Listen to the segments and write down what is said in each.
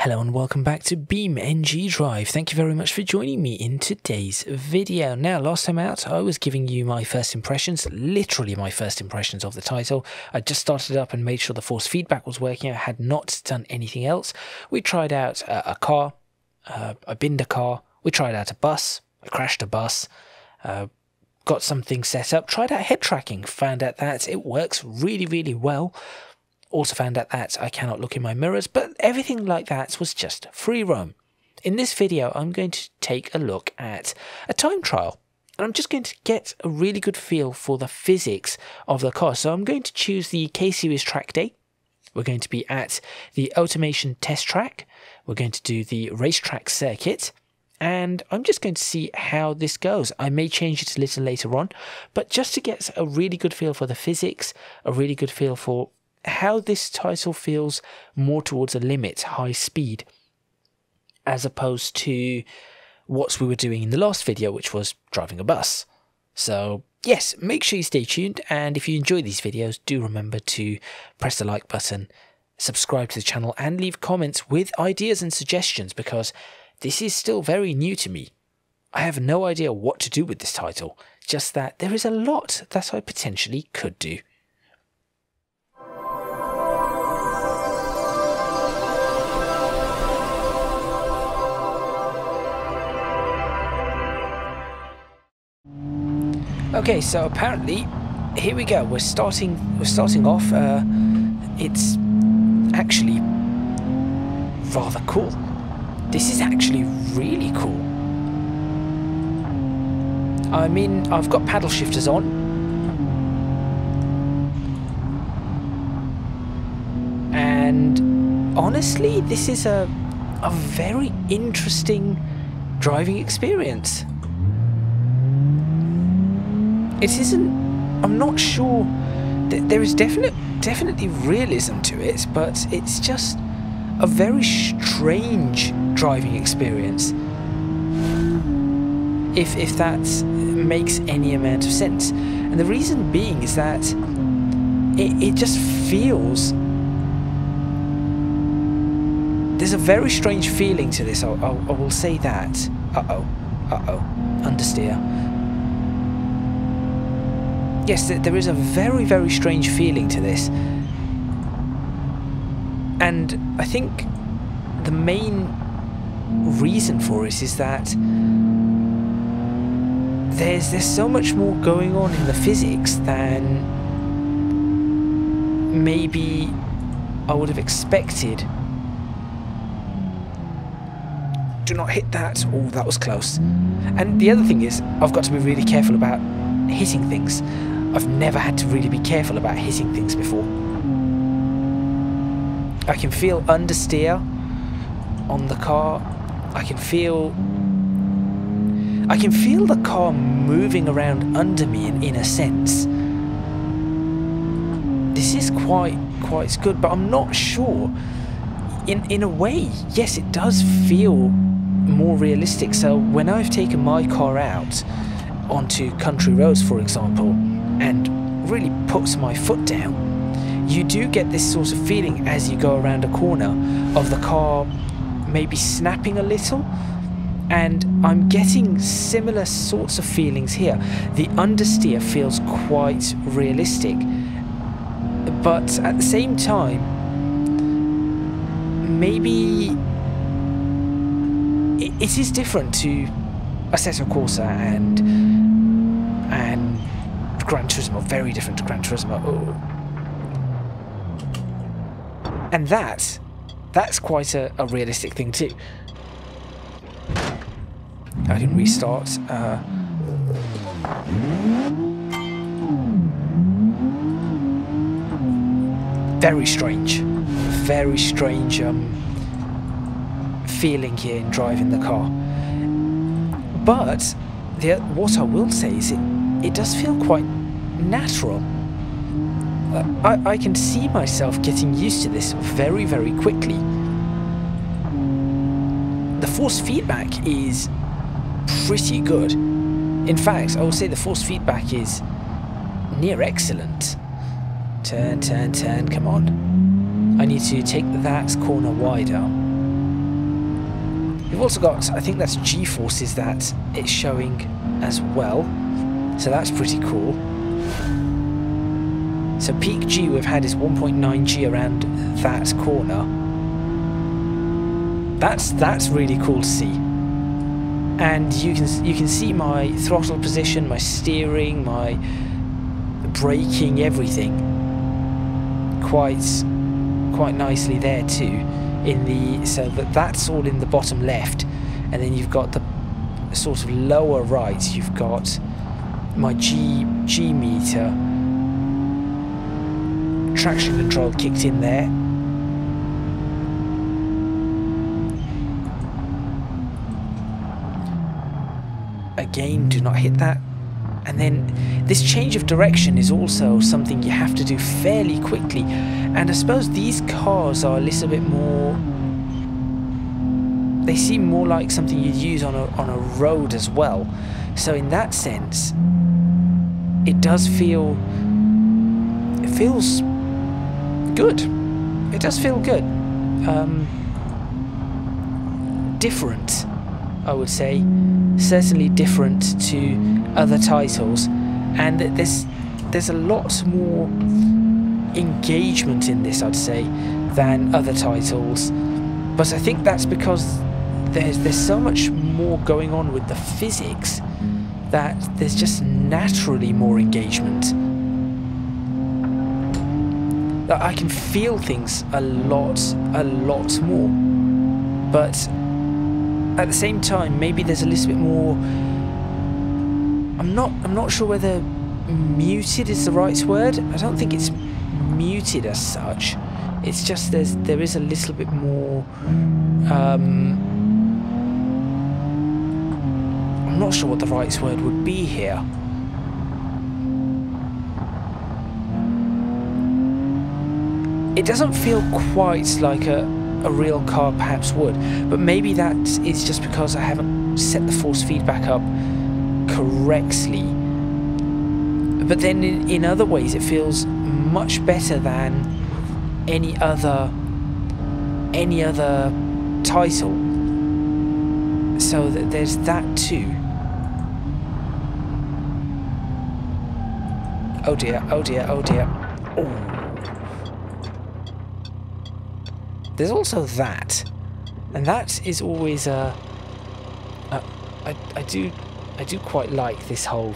Hello and welcome back to BeamNG Drive. Thank you very much for joining me in today's video. Now, last time out, I was giving you my first impressions, literally my first impressions of the title. I just started up and made sure the force feedback was working. I had not done anything else. We tried out a car, I binned a car, we tried out a bus, I crashed a bus, got something set up, tried out head tracking, found out that it works really well. Also found out that I cannot look in my mirrors, but everything like that was just free roam. In this video, I'm going to take a look at a time trial. And I'm just going to get a really good feel for the physics of the car. So I'm going to choose the K-Series track day. We're going to be at the automation test track. We're going to do the racetrack circuit. And I'm just going to see how this goes. I may change it a little later on, but just to get a really good feel for the physics, a really good feel for how this title feels more towards a limit, high speed, as opposed to what we were doing in the last video, which was driving a bus. So yes, make sure you stay tuned, and if you enjoy these videos, do remember to press the like button, subscribe to the channel, and leave comments with ideas and suggestions, because this is still very new to me. I have no idea what to do with this title, just that there is a lot that I potentially could do. Okay, so apparently, here we go. We're starting off. It's actually rather cool. This is actually really cool. I mean, I've got paddle shifters on. And honestly, this is a very interesting driving experience. It isn't, I'm not sure, there is definitely realism to it, but it's just a very strange driving experience, if that makes any amount of sense. And the reason being is that it just feels, there's a very strange feeling to this, I will say that. Understeer. Yes, there is a very strange feeling to this, and I think the main reason for it is that there's so much more going on in the physics than maybe I would have expected. Do not hit that. Oh, that was close. And the other thing is, I've got to be really careful about hitting things. I've never had to really be careful about hitting things before. I can feel understeer on the car. I can feel the car moving around under me in a sense. This is quite good, but I'm not sure. In a way, yes, it does feel more realistic. So when I've taken my car out onto country roads, for example, and really puts my foot down, you do get this sort of feeling as you go around a corner of the car maybe snapping a little, and I'm getting similar sorts of feelings here. The understeer feels quite realistic, but at the same time, maybe it is different to Assetto Corsa and Gran Turismo, very different to Gran Turismo. Oh. And that's quite a realistic thing too. I can restart. Very strange feeling here in driving the car. But what I will say is it does feel quite natural. I can see myself getting used to this very quickly. The force feedback is pretty good. In fact, I will say the force feedback is near excellent. Turn, come on. I need to take that corner wider. You've also got, I think that's G-forces that it's showing as well. So that's pretty cool. So peak G we've had is 1.9 G around that corner. That's really cool to see. And you can see my throttle position, my steering, my braking, everything quite nicely there too. So that's all in the bottom left, and then you've got the sort of lower right. You've got my G meter, traction control kicked in there. Again, do not hit that. And then this change of direction is also something you have to do fairly quickly. And I suppose these cars are a little bit more... They seem more like something you'd use on a road as well. So in that sense, it does feel... It feels good. It does feel good. Different, I would say. Certainly different to other titles, and there's a lot more engagement in this, I'd say, than other titles. But I think that's because there's so much more going on with the physics that there's just naturally more engagement. That I can feel things a lot more. But at the same time, maybe there's a little bit more. I'm not sure whether muted is the right word. I don't think it's muted as such. It's just there is a little bit more. I'm not sure what the right word would be here. It doesn't feel quite like a real car perhaps would, but maybe that is just because I haven't set the force feedback up correctly. But then in other ways it feels much better than any other title. So there's that too. Oh dear, oh dear, oh dear. Oh. There's also that, and that is always I do quite like this whole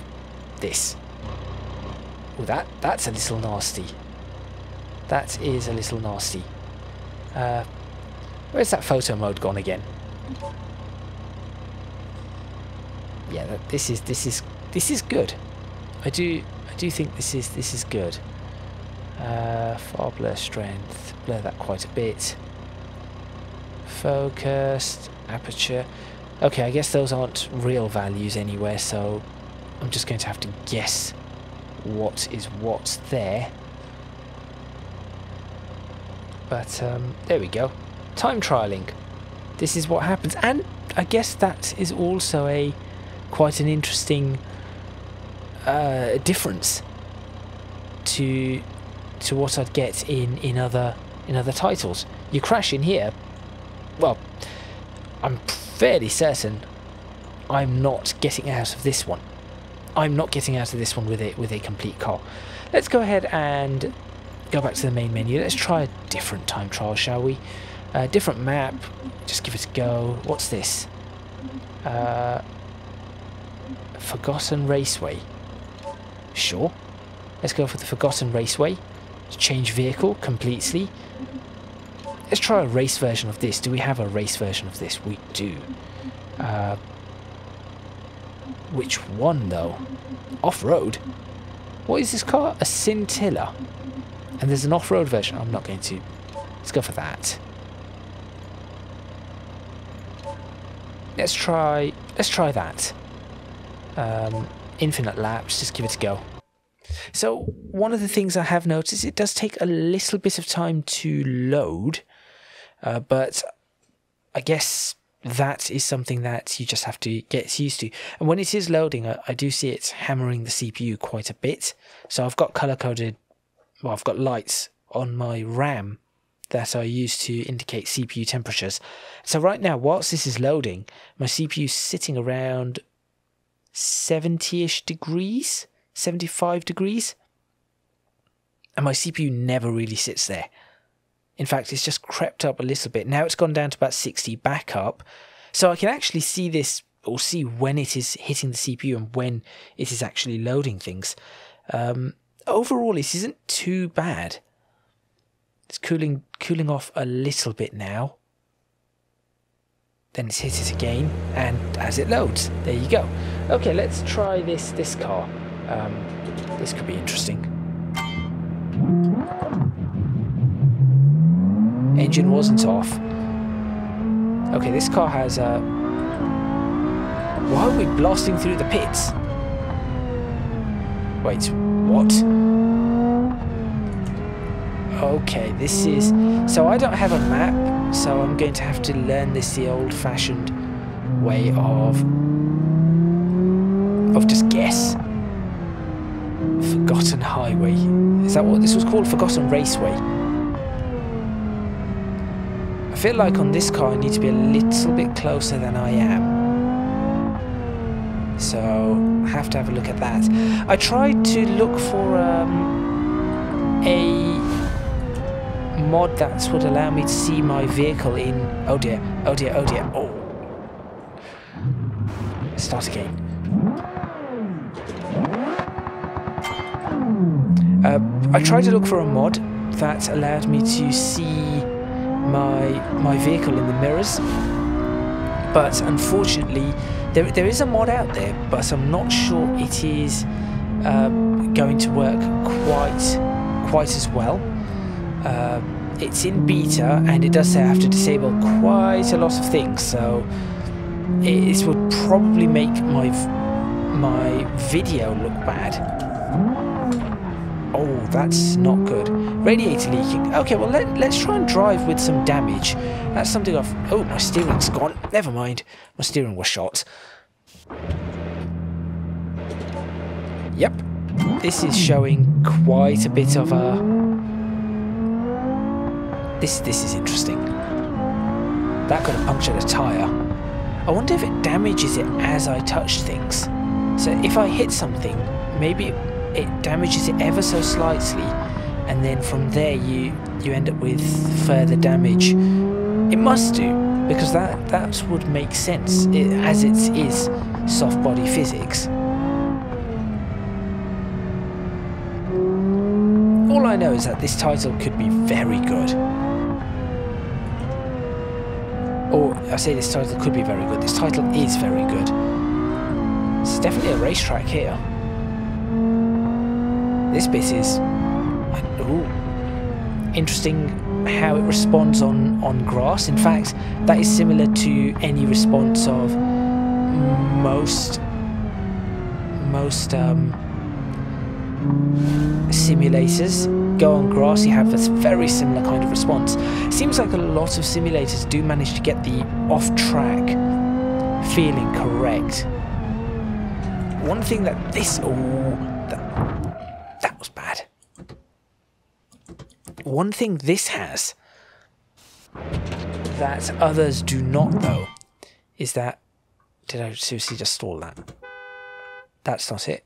this. Oh, that's a little nasty. That is a little nasty. Where's that photo mode gone again? Yeah, this is good. I do think this is good. Far blur strength, blur that quite a bit. Focused, aperture. Okay, I guess those aren't real values anywhere, so I'm just going to have to guess what is what's there. But there we go. Time trialing. This is what happens, and I guess that is also quite an interesting difference to what I'd get in other titles. You crash in here. Well, I'm fairly certain I'm not getting out of this one. I'm not getting out of this one with a complete car. Let's go ahead and go back to the main menu. Let's try a different time trial, shall we? Different map. Just give it a go. What's this? Forgotten Raceway. Sure. Let's go for the Forgotten Raceway. Let's change vehicle completely. Let's try a race version of this. Do we have a race version of this? We do. Which one, though? Off-road? What is this car? A Scintilla. And there's an off-road version. I'm not going to. Let's go for that. Let's try that. Infinite laps. Just give it a go. So one of the things I have noticed, it does take a little bit of time to load, but I guess that is something that you just have to get used to. And when it is loading, I do see it hammering the CPU quite a bit. So I've got color-coded, well, I've got lights on my RAM that I use to indicate CPU temperatures. So right now, whilst this is loading, my CPU is sitting around 70-ish degrees, 75 degrees. And my CPU never really sits there. In fact, it's just crept up a little bit. Now it's gone down to about 60, back up. So I can actually see this, or see when it is hitting the CPU and when it is actually loading things. Overall, this isn't too bad. It's cooling off a little bit now. Then it's hit it again, and as it loads, there you go. Okay, let's try this car. This could be interesting. Engine wasn't off. Okay, this car has a... Why are we blasting through the pits? Wait, what? Okay, this is... So I don't have a map, so I'm going to have to learn this the old-fashioned way of just guess. Forgotten Highway. Is that what this was called? Forgotten Raceway. I feel like on this car I need to be a little bit closer than I am. So I have to have a look at that. I tried to look for a mod that would allow me to see my vehicle in... Oh dear, oh dear, oh dear, oh. Start again. I tried to look for a mod that allowed me to see my vehicle in the mirrors, but unfortunately there is a mod out there, but I'm not sure it is going to work quite as well. It's in beta, and it does say I have to disable quite a lot of things, so it would probably make my video look bad. Oh, that's not good. Radiator leaking. Okay, well, let's try and drive with some damage. That's something I've... Oh, my steering's gone. Never mind. My steering was shot. Yep. This is showing quite a bit of a... This is interesting. That could have punctured a tyre. I wonder if it damages it as I touch things. So if I hit something, maybe it damages it ever so slightly, and then from there you end up with further damage. It must do, because that would make sense, as it is soft body physics. All I know is that this title could be very good. Or I say this title could be very good. This title is very good. It's definitely a racetrack here. This bit is... Ooh, interesting how it responds on grass. In fact, that is similar to any response of most simulators. Go on grass, you have this very similar kind of response. Seems like a lot of simulators do manage to get the off-track feeling correct. One thing that this... Oh, that was bad. One thing this has that others do not, though, is that... Did I seriously just stall that? That's not it.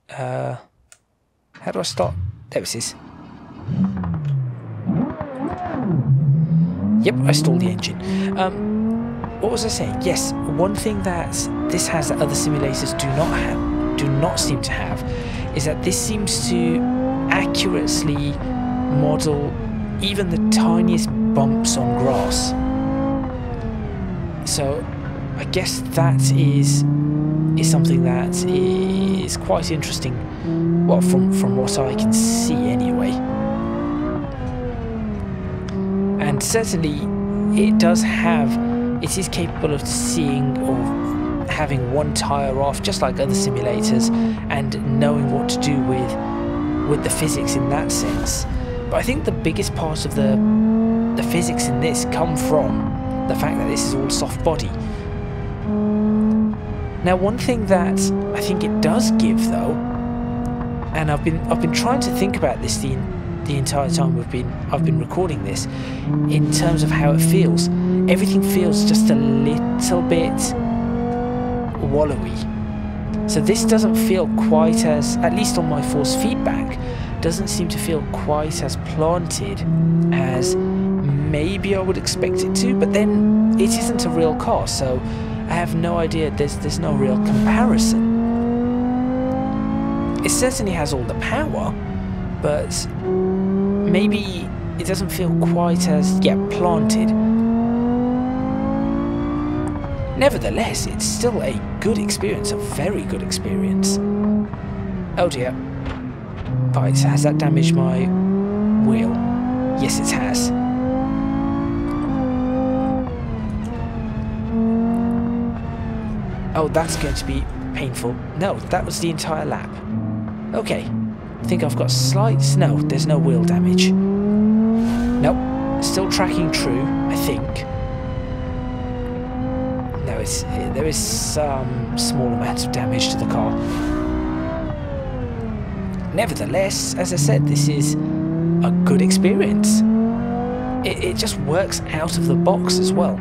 How do I start? There it is. Yep, I stalled the engine. What was I saying? Yes, one thing that this has that other simulators do not seem to have, is that this seems to accurately model even the tiniest bumps on grass. So I guess that is something that is quite interesting. Well, from what I can see anyway. And certainly it is capable of seeing or having one tyre off, just like other simulators, and knowing what to do with the physics in that sense. But I think the biggest part of the physics in this come from the fact that this is all soft body. Now, one thing that I think it does give, though, and I've been trying to think about this the the entire time I've been recording this, in terms of how it feels. Everything feels just a little bit wallowy. So this doesn't feel quite as, at least on my force feedback, doesn't seem to feel quite as planted as maybe I would expect it to, but then it isn't a real car, so I have no idea, there's no real comparison. It certainly has all the power, but maybe it doesn't feel quite as, planted. Nevertheless, it's still a good experience, a very good experience. Oh dear. Right, has that damaged my wheel? Yes, it has. Oh, that's going to be painful. No, that was the entire lap. Okay, I think I've got slight... No, there's no wheel damage. Nope, still tracking true, I think. No, there is some small amount of damage to the car. Nevertheless, as I said, this is a good experience. It just works out of the box as well.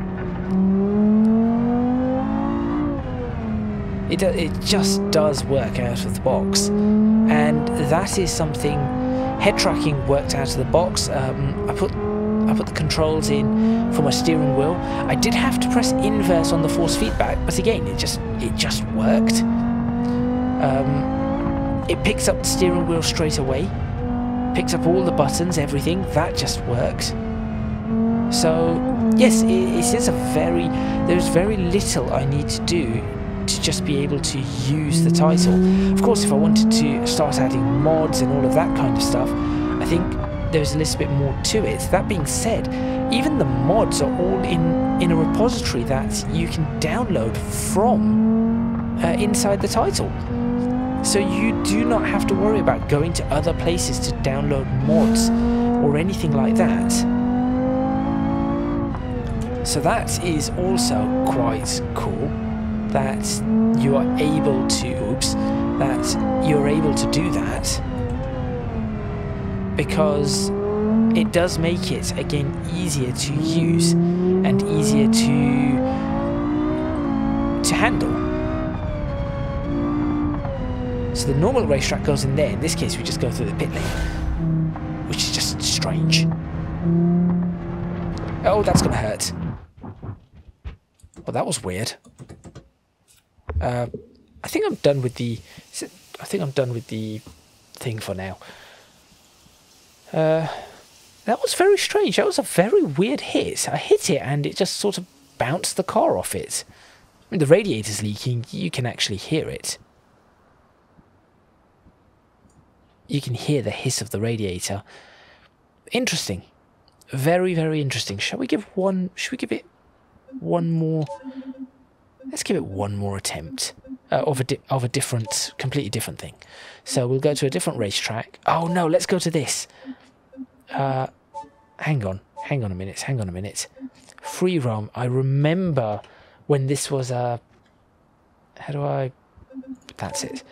It just does work out of the box, and that is something. Head tracking worked out of the box. I put the controls in for my steering wheel. I did have to press inverse on the force feedback, but again, it just worked. It picks up the steering wheel straight away, picks up all the buttons, everything. That just worked. So yes, it is there's very little I need to do to just be able to use the title. Of course, if I wanted to start adding mods and all of that kind of stuff, I think there's a little bit more to it. That being said, even the mods are all in a repository that you can download from inside the title. So you do not have to worry about going to other places to download mods or anything like that. So that is also quite cool, that you are able to do that, because it does make it, again, easier to use and easier to handle. So the normal racetrack goes in there. In this case, we just go through the pit lane, which is just strange. Oh, that's gonna hurt. Well, that was weird. I think I'm done with the. I think I'm done with the thing for now. That was very strange. That was a very weird hit. I hit it and it just sort of bounced the car off it. I mean, the radiator's leaking. You can actually hear it. You can hear the hiss of the radiator. Interesting. Very, very interesting. Shall we give it one more? Let's give it one more attempt of a different, completely different thing. So we'll go to a different racetrack. Oh no, let's go to this. Hang on a minute. Free roam. I remember when this was a. How do I? That's it.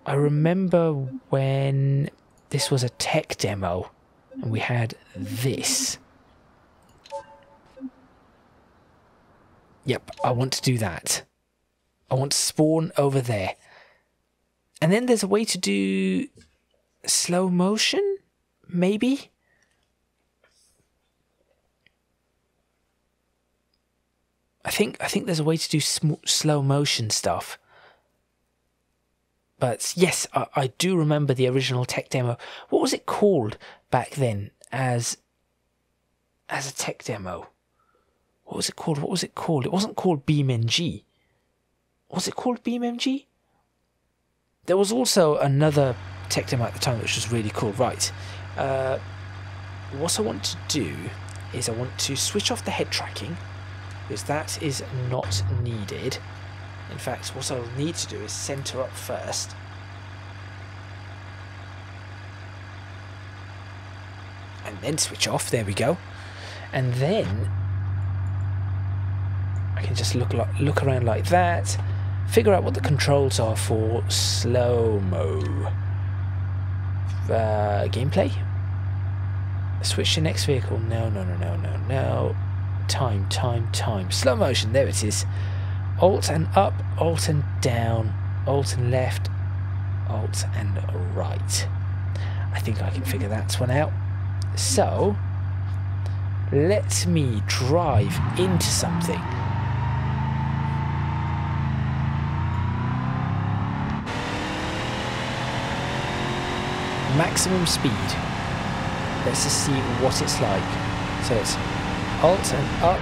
I remember when this was a tech demo and we had this. Yep, I want to do that. I want to spawn over there. And then there's a way to do slow motion, maybe? I think there's a way to do slow motion stuff. But yes, I do remember the original tech demo. What was it called back then as a tech demo? What was it called? It wasn't called BeamNG. Was it called BeamNG? There was also another tech demo at the time which was really cool. Right. What I want to do is I want to switch off the head tracking, because that is not needed. In fact, what I'll need to do is center up first. And then switch off. There we go. And then I can just look around like that. Figure out what the controls are for slow-mo. Gameplay. Switch to next vehicle. No. Time. Slow motion. There it is. Alt and up, Alt and down, Alt and left, Alt and right. I think I can figure that one out. So, let me drive into something. Maximum speed. Let's just see what it's like. So it's Alt and up.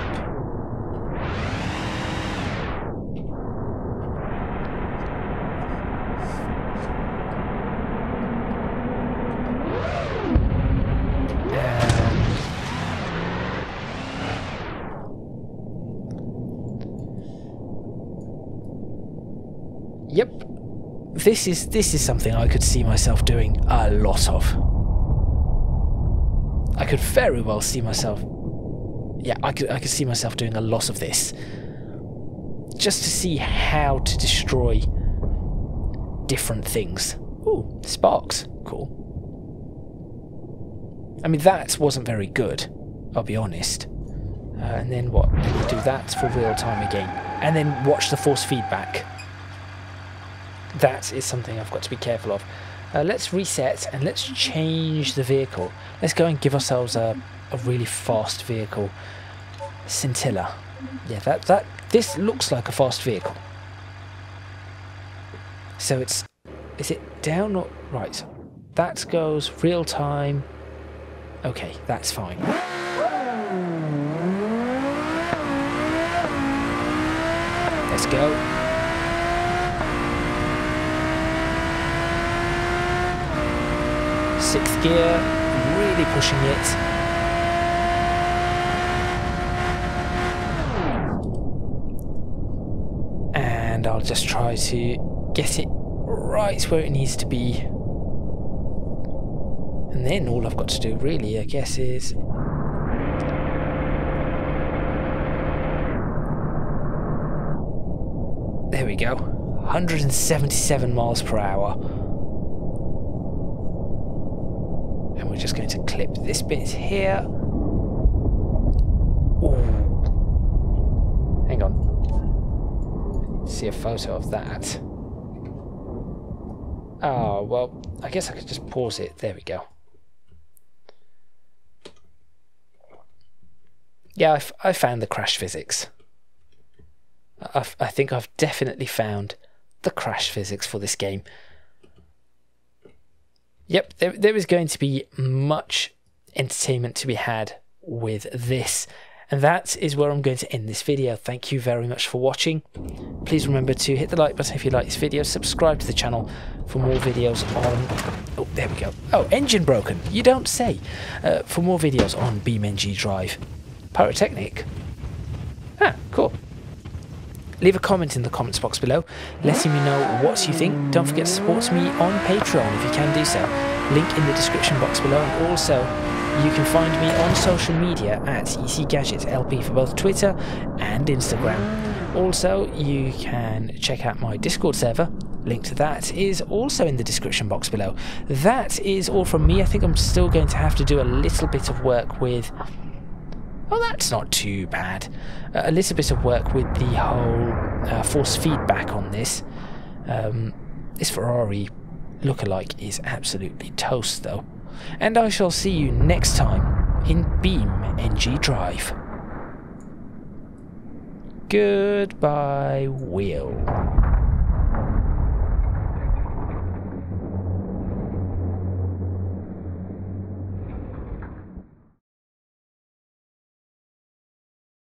Yep. This is something I could see myself doing a lot of. I could very well see myself. Yeah, I could see myself doing a lot of this. Just to see how to destroy different things. Ooh, sparks. Cool. I mean, that wasn't very good, I'll be honest. And then what? Do that for real time again. And then watch the force feedback. That is something I've got to be careful of. Let's reset and let's change the vehicle. Let's go and give ourselves a really fast vehicle. Scintilla. Yeah, this looks like a fast vehicle. So is it down or right? That goes real time. Okay, that's fine. Let's go. Sixth gear, really pushing it. And I'll just try to get it right where it needs to be. And then all I've got to do really, I guess, is there we go. 177 miles per hour. And we're just going to clip this bit here. Ooh. Hang on. See a photo of that. Oh, well, I guess I could just pause it. There we go. Yeah, I found the crash physics. I think I've definitely found the crash physics for this game. Yep, there is going to be much entertainment to be had with this. And that is where I'm going to end this video. Thank you very much for watching. Please remember to hit the like button if you like this video. Subscribe to the channel for more videos on... Oh, there we go. Oh, engine broken. You don't say. For more videos on BeamNG Drive. Pyrotechnic. Ah, cool. Leave a comment in the comments box below, letting me know what you think. Don't forget to support me on Patreon if you can do so. Link in the description box below. And also, you can find me on social media at ECGadget LP for both Twitter and Instagram. Also, you can check out my Discord server. Link to that is also in the description box below. That is all from me. I think I'm still going to have to do a little bit of work with... Oh, that's not too bad. A little bit of work with the whole force feedback on this. This Ferrari lookalike is absolutely toast, though. And I shall see you next time in BeamNG Drive. Goodbye, Will.